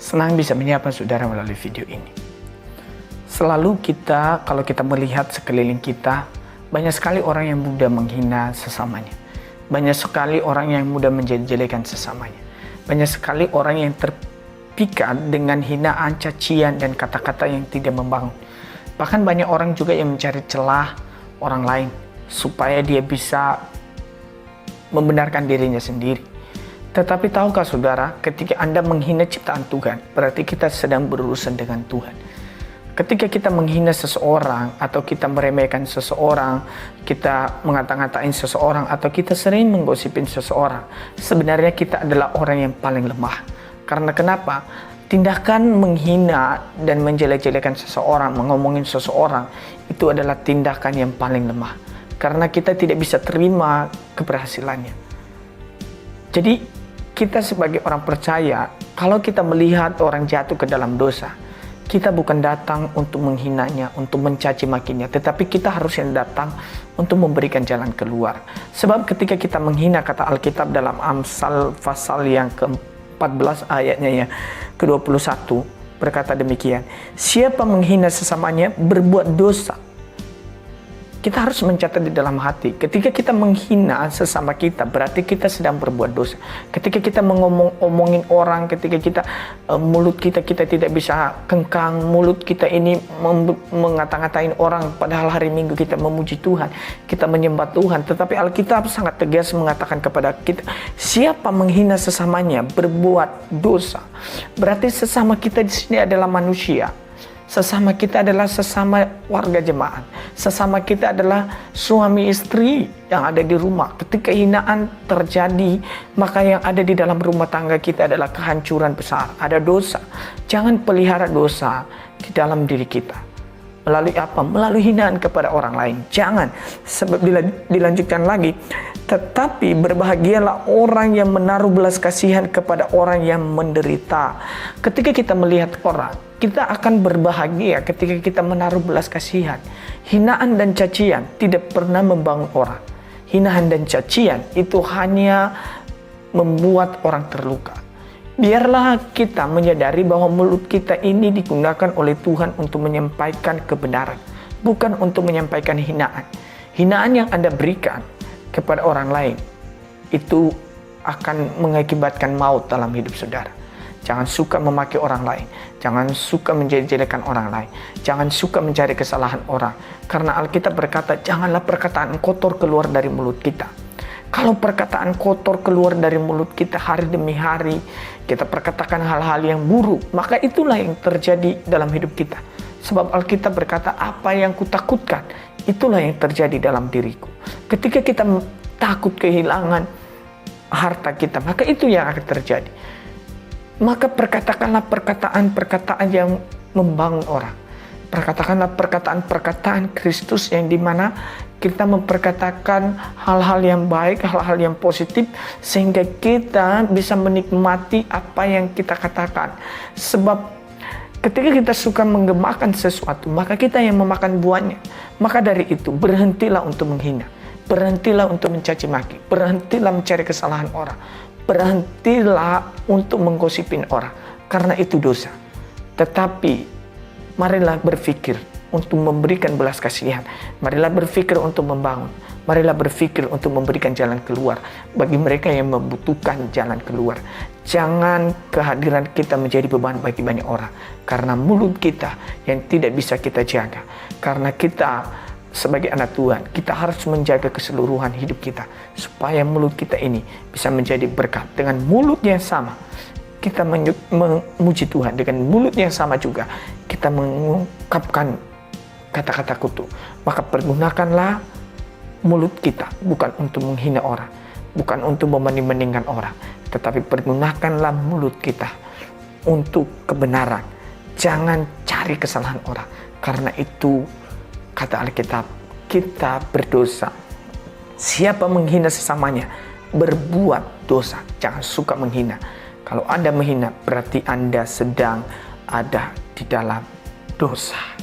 Senang bisa menyapa saudara melalui video ini. Selalu kalau kita melihat sekeliling kita, banyak sekali orang yang mudah menghina sesamanya. Banyak sekali orang yang mudah menjelek-jelekan sesamanya. Banyak sekali orang yang terpikat dengan hinaan, cacian, dan kata-kata yang tidak membangun. Bahkan banyak orang juga yang mencari celah orang lain supaya dia bisa membenarkan dirinya sendiri. Tetapi tahukah saudara, ketika Anda menghina ciptaan Tuhan, berarti kita sedang berurusan dengan Tuhan. Ketika kita menghina seseorang, atau kita meremehkan seseorang, kita ngata-ngatain seseorang, atau kita sering menggosipin seseorang, sebenarnya kita adalah orang yang paling lemah. Karena kenapa? Tindakan menghina dan menjelek-jelekan seseorang, mengomongin seseorang, itu adalah tindakan yang paling lemah. Karena kita tidak bisa terima keberhasilannya. Jadi, kita sebagai orang percaya, kalau kita melihat orang jatuh ke dalam dosa, kita bukan datang untuk menghinanya, untuk mencaci makinya, tetapi kita harus yang datang untuk memberikan jalan keluar. Sebab ketika kita menghina, kata Alkitab dalam Amsal pasal yang ke-14 ayatnya yang ke-21, berkata demikian, siapa menghina sesamanya berbuat dosa. Kita harus mencatat di dalam hati, ketika kita menghina sesama kita, berarti kita sedang berbuat dosa. Ketika kita omongin orang, ketika kita mulut kita tidak bisa kengkang, mulut kita ini mengata-ngatain orang, padahal hari Minggu kita memuji Tuhan, kita menyembah Tuhan. Tetapi Alkitab sangat tegas mengatakan kepada kita, siapa menghina sesamanya berbuat dosa. Berarti sesama kita di sini adalah manusia. Sesama kita adalah sesama warga jemaat. Sesama kita adalah suami istri yang ada di rumah. Ketika hinaan terjadi, maka yang ada di dalam rumah tangga kita adalah kehancuran besar. Ada dosa. Jangan pelihara dosa di dalam diri kita. Melalui apa? Melalui hinaan kepada orang lain. Jangan. Sebab dilanjutkan lagi. Tetapi berbahagialah orang yang menaruh belas kasihan kepada orang yang menderita. Ketika kita melihat orang, kita akan berbahagia ketika kita menaruh belas kasihan. Hinaan dan cacian tidak pernah membangun orang. Hinaan dan cacian itu hanya membuat orang terluka. Biarlah kita menyadari bahwa mulut kita ini digunakan oleh Tuhan untuk menyampaikan kebenaran, bukan untuk menyampaikan hinaan. Hinaan yang Anda berikan kepada orang lain itu akan mengakibatkan maut dalam hidup saudara. Jangan suka memaki orang lain. Jangan suka menjelek-jelekan orang lain. Jangan suka mencari kesalahan orang. Karena Alkitab berkata, janganlah perkataan kotor keluar dari mulut kita. Kalau perkataan kotor keluar dari mulut kita hari demi hari, kita perkatakan hal-hal yang buruk, maka itulah yang terjadi dalam hidup kita. Sebab Alkitab berkata, apa yang kutakutkan, itulah yang terjadi dalam diriku. Ketika kita takut kehilangan harta kita, maka itu yang akan terjadi. Maka perkatakanlah perkataan-perkataan yang membangun orang. Perkatakanlah perkataan-perkataan Kristus yang dimana kita memperkatakan hal-hal yang baik, hal-hal yang positif, sehingga kita bisa menikmati apa yang kita katakan. Sebab ketika kita suka menggemakan sesuatu, maka kita yang memakan buahnya. Maka dari itu, berhentilah untuk menghina. Berhentilah untuk mencaci maki. Berhentilah mencari kesalahan orang. Berhentilah untuk menggosipin orang, karena itu dosa. Tetapi marilah berpikir untuk memberikan belas kasihan. Marilah berpikir untuk membangun. Marilah berpikir untuk memberikan jalan keluar bagi mereka yang membutuhkan jalan keluar. Jangan kehadiran kita menjadi beban bagi banyak orang, karena mulut kita yang tidak bisa kita jaga. Karena kita sebagai anak Tuhan, kita harus menjaga keseluruhan hidup kita supaya mulut kita ini bisa menjadi berkat. Dengan mulut yang sama kita memuji Tuhan, dengan mulut yang sama juga kita mengungkapkan kata-kata kutuk. Maka pergunakanlah mulut kita bukan untuk menghina orang, bukan untuk membanding-bandingkan orang, tetapi pergunakanlah mulut kita untuk kebenaran. Jangan cari kesalahan orang, karena itu kata Alkitab, kita berdosa. Siapa menghina sesamanya berbuat dosa. Jangan suka menghina. Kalau Anda menghina, berarti Anda sedang ada di dalam dosa.